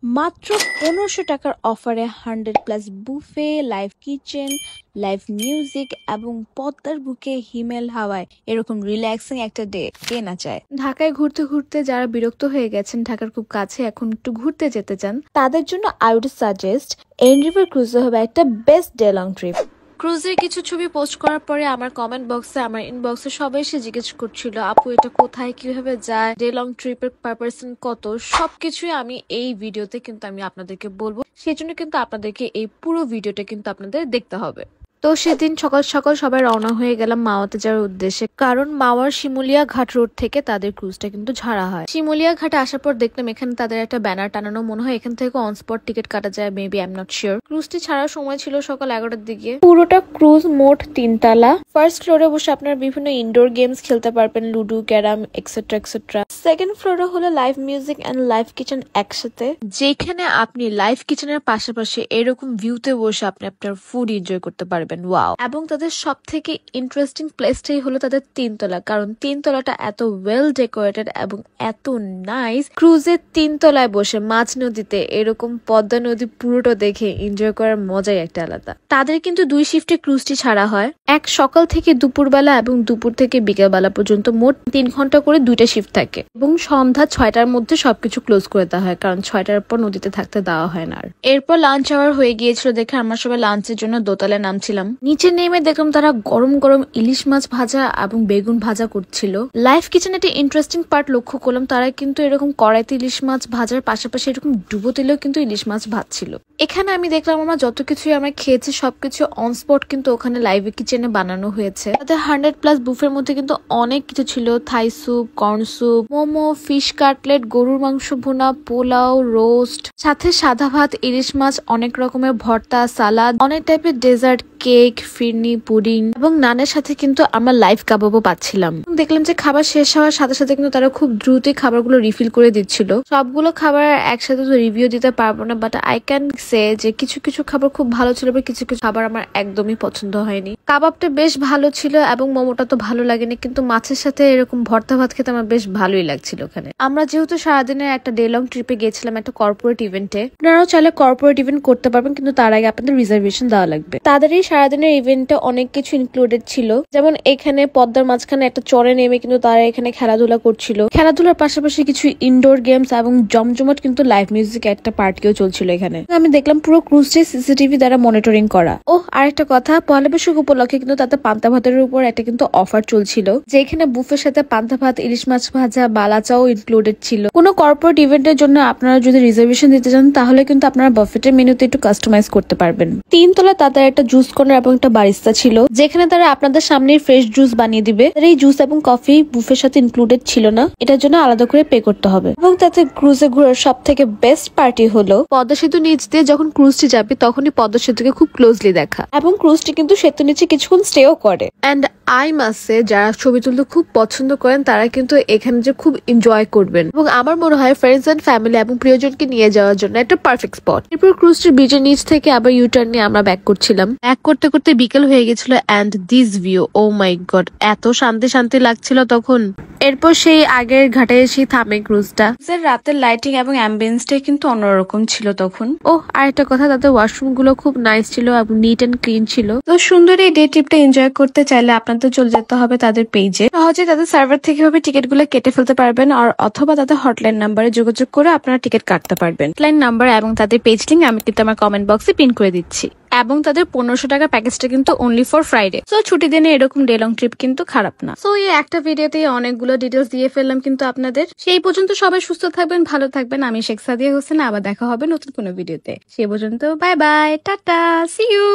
মাত্র ১৫০০ টাকার অফারে 100+ buffet, live kitchen, live music এবং পদ্মার বুকে হিমেল হাওয়ায় এরকম রিল্যাক্সিং একটা ডে কে না চায়। ঢাকায় ঘুরতে ঘুরতে যারা বিরক্ত হয়ে গেছেন, ঢাকার খুব কাছে এখন একটু ঘুরতে যেতে চান, তাদের জন্য আই উড সাজেস্ট এনরিভার ক্রুজে হবে একটা বেস্ট ডে লং ট্রিপ। ক্রুজের কিছু ছবি পোস্ট করার পরে আমার কমেন্ট বক্সে, আমার ইনবক্সে সবাই এসে জিজ্ঞেস করছিল, আপু এটা কোথায়, কিভাবে যায়, ডে লং ট্রিপের পার পার্সন কত, সবকিছুই আমি এই ভিডিওতে কিন্তু আমি আপনাদেরকে বলবো। সেই জন্য কিন্তু আপনাদেরকে এই পুরো ভিডিওটা কিন্তু আপনাদের দেখতে হবে। তো সেদিন সকাল সকাল সবাই রওনা হয়ে গেলাম মাওয়াতে যাওয়ার উদ্দেশ্যে, কারণ মাওয়ার শিমুলিয়া ঘাট রোড থেকে তাদের ক্রুজটা কিন্তু ছাড়া হয়। শিমুলিয়া ঘাটে আসার পর দেখলাম এখানে তাদের একটা ব্যানার টানানো, মনে হয় এখান থেকে অন স্পট টিকিট কাটা যায়, maybe I am not sure. ক্রুজটি ছাড়ার সময় ছিল সকাল 11টার দিকে। পুরোটা ক্রুজ মোট 3 তলা। ফার্স্ট ফ্লোরে বসে আপনারা বিভিন্ন ইনডোর গেমস খেলতে পারবেন, ludo, carrom etcetera etcetera. Second ফ্লোরে হলো live music and live kitchen একসাথে, যেখানে আপনি লাইভ কিচেনের পাশাপাশি এরকম ভিউতে বসে আপনি আপনার ফুড এনজয় করতে পারবেন। ওয়াও! এবং তাদের সব থেকে ইন্টারেস্টিং প্লেসটাই হলো তাদের 3 তলা, কারণ 3 তলাটা এত ওয়েল ডেকোরেটেড এবং এত নাইস। ক্রুজের 3 তলায় বসে মাঝ নদীতে এরকম পদ্মা নদী পুরোটা দেখে এনজয় করার মজাই একটা আলাদা। তাদের কিন্তু 2 শিফটে ক্রুজটি ছাড়া হয়, এক সকাল থেকে দুপুরবেলা এবং দুপুর থেকে বিকেলবেলা পর্যন্ত। মোট 3 ঘন্টা করে 2টা শিফট থাকে এবং সন্ধ্যা 6টার মধ্যে সবকিছু ক্লোজ করে দেওয়া হয়, কারণ 6টার পর নদীতে থাকতে দেওয়া হয় না। এরপর লাঞ্চ আওয়ার হয়ে গিয়েছিল দেখে আমরা সবাই লাঞ্চের জন্য দোতলায় নামছিলাম। নিচে নেমে দেখলাম তারা গরম গরম ইলিশ মাছ ভাজা এবং বেগুন ভাজা করছিল। লাইভ কিচেনে একটা ইন্টারেস্টিং পার্ট লক্ষ্য করলাম, তারা কিন্তু এরকম কড়াইতে ইলিশ মাছ ভাজার পাশাপাশি এরকম ডুবো তেলেও কিন্তু ইলিশ মাছ ভাজছিল। এখানে আমি দেখলাম আমরা যত কিছুই আমরা খেয়েছি সবকিছু অন স্পট কিন্তু ওখানে লাইভ কিচেনে বানানো হয়েছে। তাদের 100+ বুফের মধ্যে কিন্তু অনেক কিছু ছিল, Thai soup, corn soup, momo, fish cutlet, গরুর মাংস ভুনা, পোলাও, রোস্ট, সাথে সাদা ভাত, ইলিশ মাছ, অনেক রকমের ভর্তা, সালাদ, অনেক টাইপের ডেজার্ট, কেক, ফিরনি, পুডিং এবং নানের সাথে কিন্তু আমরা লাইভ কাবাবও পাচ্ছিলাম। দেখলাম যে খাবার শেষ হওয়ার সাথে সাথে কিন্তু তারা খুব দ্রুতই খাবারগুলো রিফিল করে দিচ্ছিল। সবগুলো খাবার একসাথে তো রিভিউ দিতে পারবো না, বাট আই ক্যান সে যে কিছু কিছু খাবার খুব ভালো ছিল, কিছু কিছু খাবার আমার একদমই পছন্দ হয়নি। কাবাবটা বেশ ভালো ছিল এবং মোমোটা তো ভালো লাগেনি, কিন্তু মাছের সাথে এরকম ভর্তা ভাত খেতে আমার বেশ ভালোই লাগছিল ওখানে। আমরা যেহেতু সারাদিনের একটা ডে লং ট্রিপে গেছিলাম একটা কর্পোরেট ইভেন্টে, আপনারাও চাইলে কর্পোরেট ইভেন্ট করতে পারবেন, কিন্তু তার আগে আপনাদের রিজার্ভেশন দেওয়া লাগবে। তাদের এই সারাদিনের ইভেন্টে অনেক কিছু ইনক্লুডেড ছিল, যেমন এখানে পদ্মার মাঝখানে একটা চরে নেমে কিন্তু তারা এখানে খেলাধুলা করছিল। খেলাধুলার পাশাপাশি কিছু ইনডোর গেমস এবং জমজমাট কিন্তু লাইভ মিউজিক একটা পার্টিও চলছিল এখানে। আমি দেখলাম পুরো ক্রুজটি সিসিটিভি দ্বারা মনিটরিং করা। ও আরেকটা কথা, পয়লা বৈশাখ উপলক্ষে কিন্তু তাদের পান্তা ভাতের উপর একটা কিন্তু অফার চলছিল, যেখানে বুফের সাথে পান্তা ভাত, ইলিশ মাছ ভাজা, বালাচাও ইনক্লুডেড ছিল। কোনো কর্পোরেট ইভেন্টের জন্য আপনারা যদি রিজার্ভেশন দিতে চান তাহলে কিন্তু আপনারা বাফেটের মেনুতে একটু কাস্টমাইজ করতে পারবেন। 3 তলা তাদের একটা জুস কর্নার এবং একটা বারিস্তা ছিল, যেখানে তারা আপনাদের সামনে ফ্রেশ জুস বানিয়ে দিবে। এই জুস এবং কফি বুফের সাথে ইনক্লুডেড ছিল না, এটার জন্য আলাদা করে পে করতে হবে। এবং তাতে ক্রুজে ঘোরার সব থেকে বেস্ট পার্টি হলো পদ্মা সেতু নিচ দিয়ে যখন ক্রুজটি যাবে তখনই পদ্মা সেতুকে খুব ক্লোজলি দেখা, এবং ক্রুজটি কিন্তু সেতু নিচে কিছুক্ষণ স্টেও করে। এন্ড আই মাস্ট সে, যারা ছবি তুলতে খুব পছন্দ করেন তারা কিন্তু এখানে যে খুব এনজয় করবেন, এবং আমার মনে হয় ফ্রেন্ডস এন্ড ফ্যামিলি এবং প্রিয়জনকে নিয়ে যাওয়ার জন্য একটা পারফেক্ট স্পট। এরপর ক্রুজটির ব্রিজের নিচ থেকে আবার ইউটার্ন নিয়ে আমরা ব্যাক করছিলাম। ব্যাক করতে করতে বিকেল হয়ে গেছিল and this view, oh my God, এত শান্তি শান্তি লাগছিল তখন। এরপর সেই আগের ঘাটে এসে থামে ক্রুজটা। রাতের লাইটিং এবং অ্যাম্বিয়েন্সটাই কিন্তু অন্যরকম ছিল তখন। ও আরেকটা কথা, তাদের ওয়াশরুম গুলো খুব নাইস ছিল এবং নিট এন্ড ক্লিন ছিল। তো সুন্দর এই ডে ট্রিপটা এনজয় করতে চাইলে আপনাদের চলে যেতে হবে তাদের পেজে, সহজে তাদের সার্ভার থেকে ভাবে টিকিট গুলো কেটে ফেলতে পারবেন, আর অথবা তাদের হটলাইন নাম্বারে যোগাযোগ করে আপনারা টিকিট কাটতে পারবেন। হটলাইন নাম্বার এবং তাদের পেজ লিঙ্ক আমি কিন্তু আমার কমেন্ট বক্সে পিন করে দিচ্ছি। এবং তাদের 1500 টাকা প্যাকেজটা কিন্তু অনলি ফর ফ্রাইডে। সো ছুটি দিনে এরকম ডে লং ট্রিপ কিন্তু খারাপ না। সো এই একটা ভিডিওতে অনেকগুলো ডিটেলস দিয়ে ফেললাম কিন্তু আপনাদের। সেই পর্যন্ত সবাই সুস্থ থাকবেন, ভালো থাকবেন। আমি শেখ সাদিয়া হোসেন, আবার দেখা হবে নতুন কোনো ভিডিওতে। সেই পর্যন্ত bye bye, tata, see you.